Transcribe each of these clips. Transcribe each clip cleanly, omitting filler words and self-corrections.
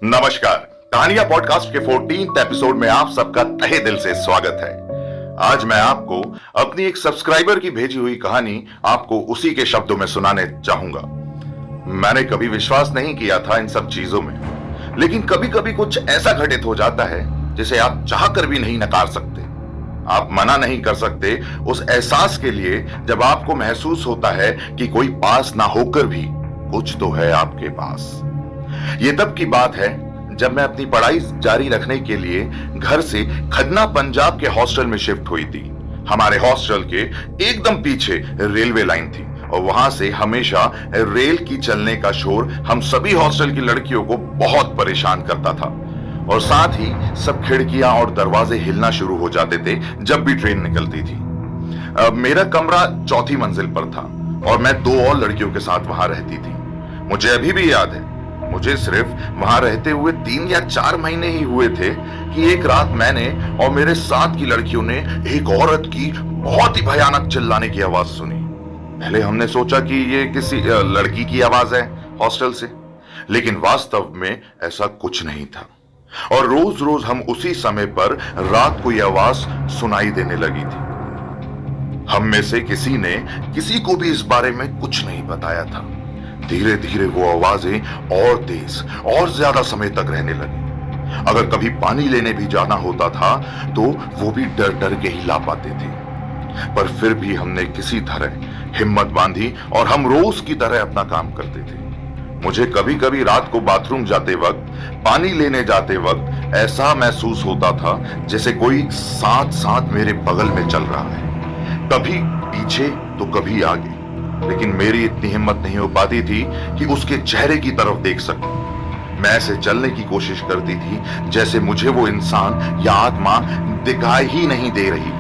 नमस्कार। कहानियां पॉडकास्ट के 14th एपिसोड में आप सबका तहे दिल से स्वागत है। आज मैं आपको अपनी एक सब्सक्राइबर की भेजी हुई कहानी आपको उसी के शब्दों में सुनाने चाहूंगा। मैंने कभी विश्वास नहीं किया था इन सब चीजों में, लेकिन कभी कभी कुछ ऐसा घटित हो जाता है जिसे आप चाहकर भी नहीं नकार सकते। आप मना नहीं कर सकते उस एहसास के लिए जब आपको महसूस होता है कि कोई पास ना होकर भी कुछ तो है आपके पास। ये तब की बात है जब मैं अपनी पढ़ाई जारी रखने के लिए घर से खन्ना पंजाब के हॉस्टल में शिफ्ट हुई थी। हमारे हॉस्टल के एकदम पीछे रेलवे लाइन थी और वहां से हमेशा रेल की चलने का शोर हम सभी हॉस्टल की लड़कियों को बहुत परेशान करता था और साथ ही सब खिड़कियां और दरवाजे हिलना शुरू हो जाते थे जब भी ट्रेन निकलती थी। मेरा कमरा चौथी मंजिल पर था और मैं दो और लड़कियों के साथ वहां रहती थी। मुझे अभी भी याद है, मुझे सिर्फ वहां रहते हुए 3 या 4 महीने ही हुए थे कि एक रात मैंने और मेरे साथ की लड़कियों ने एक औरत की बहुत ही भयानक चिल्लाने की आवाज सुनी। पहले हमने सोचा कि ये किसी लड़की की आवाज है हॉस्टल से, लेकिन वास्तव में ऐसा कुछ नहीं था और रोज रोज हम उसी समय पर रात को यह आवाज सुनाई देने लगी थी। हम में से किसी ने किसी को भी इस बारे में कुछ नहीं बताया था। धीरे धीरे वो आवाजें और तेज और ज्यादा समय तक रहने लगी। अगर कभी पानी लेने भी जाना होता था तो वो भी डर डर के ही ला पाते थे, पर फिर भी हमने किसी तरह हिम्मत बांधी और हम रोज की तरह अपना काम करते थे। मुझे कभी कभी रात को बाथरूम जाते वक्त, पानी लेने जाते वक्त ऐसा महसूस होता था जैसे कोई साथ साथ मेरे बगल में चल रहा है, कभी पीछे तो कभी आगे। लेकिन मेरी इतनी हिम्मत नहीं हो पाती थी कि उसके चेहरे की तरफ देख सकूं। मैं ऐसे चलने की कोशिश करती थी जैसे मुझे वो इंसान या आत्मा दिखाई ही नहीं दे रही।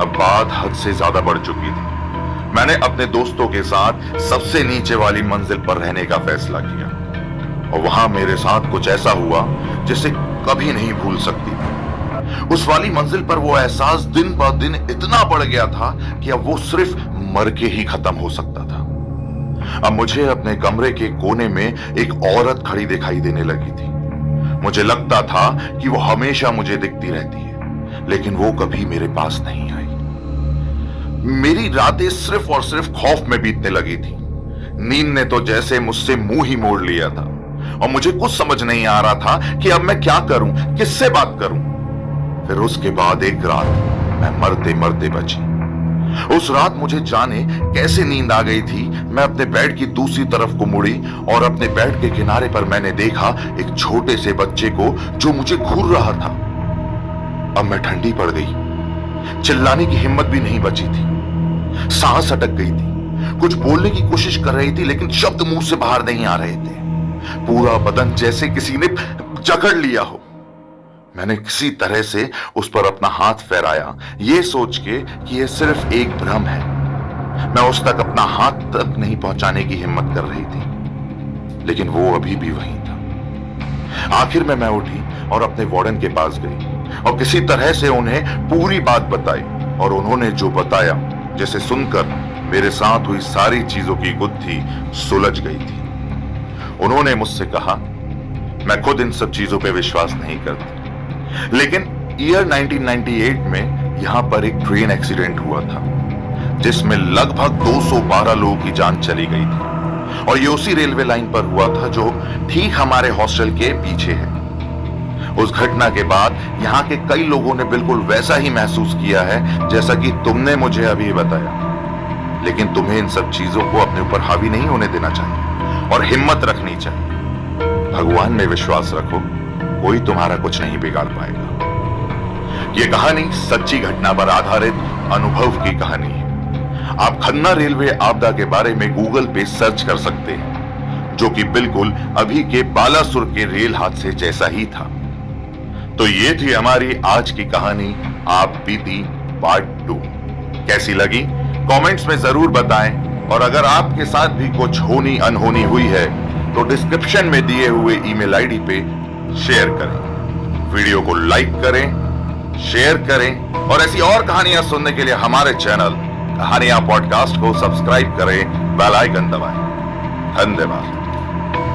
अब बात हद से ज्यादा बढ़ चुकी थी। मैंने अपने दोस्तों के साथ सबसे नीचे वाली मंजिल पर रहने का फैसला किया और वहां मेरे साथ कुछ ऐसा हुआ जिसे कभी नहीं भूल सकती। उस वाली मंजिल पर वो एहसास दिन ब दिन इतना बढ़ गया था कि अब वो सिर्फ मर के ही खत्म हो सकता था। अब मुझे अपने कमरे के कोने में एक औरत खड़ी दिखाई देने लगी थी। मुझे लगता था कि वो हमेशा मुझे दिखती रहती है, लेकिन वो कभी मेरे पास नहीं आई। मेरी रातें सिर्फ और सिर्फ खौफ में बीतने लगी थी। नींद ने तो जैसे मुझसे मुंह ही मोड़ लिया था और मुझे कुछ समझ नहीं आ रहा था कि अब मैं क्या करूं, किससे बात करूं। फिर उसके बाद एक रात मैं मरते मरते बची। उस रात मुझे जाने कैसे नींद आ गई थी। मैं अपने बेड की दूसरी तरफ को मुड़ी और अपने बेड के किनारे पर मैंने देखा एक छोटे से बच्चे को जो मुझे घूर रहा था। अब मैं ठंडी पड़ गई। चिल्लाने की हिम्मत भी नहीं बची थी। सांस अटक गई थी। कुछ बोलने की कोशिश कर रही थी लेकिन शब्द मुंह से बाहर नहीं आ रहे थे। पूरा बदन जैसे किसी ने जकड़ लिया हो। मैंने किसी तरह से उस पर अपना हाथ फहराया, ये सोच के कि यह सिर्फ एक भ्रम है। मैं उस तक अपना हाथ तक नहीं पहुंचाने की हिम्मत कर रही थी, लेकिन वो अभी भी वहीं था। आखिर में मैं उठी और अपने वार्डन के पास गई और किसी तरह से उन्हें पूरी बात बताई और उन्होंने जो बताया, जिसे सुनकर मेरे साथ हुई सारी चीजों की गुत्थी सुलझ गई थी। उन्होंने मुझसे कहा, मैं खुद इन सब चीजों पे विश्वास नहीं करती, लेकिन ईयर 1998 में यहां पर एक ट्रेन एक्सीडेंट हुआ था जिसमें लगभग 212 लोगों की जान चली गई थी और ये उसी रेलवे लाइन पर हुआ था जो ठीक हमारे हॉस्टल के पीछे है। उस घटना के बाद यहां के कई लोगों ने बिल्कुल वैसा ही महसूस किया है जैसा कि तुमने मुझे अभी बताया, लेकिन तुम्हें इन सब चीजों को अपने ऊपर हावी नहीं होने देना चाहिए और हिम्मत रखनी चाहिए। भगवान में विश्वास रखो, कोई तुम्हारा कुछ नहीं बिगाड़ पाएगा। यह कहानी सच्ची घटना पर आधारित अनुभव की कहानी है। आप खन्ना रेलवे आपदा के बारे में गूगल पे सर्च कर सकते हैं, जो कि बिल्कुल अभी के बालासुर के रेल हादसे जैसा ही था। तो ये थी हमारी आज की कहानी आप बीती पार्ट 2। कैसी लगी कमेंट्स में जरूर बताएं और अगर आपके साथ भी कुछ होनी अनहोनी हुई है तो डिस्क्रिप्शन में दिए हुए ईमेल आईडी पे शेयर करें। वीडियो को लाइक करें, शेयर करें और ऐसी और कहानियां सुनने के लिए हमारे चैनल कहानियां पॉडकास्ट को सब्सक्राइब करें, बेल आइकन दबाएं। धन्यवाद।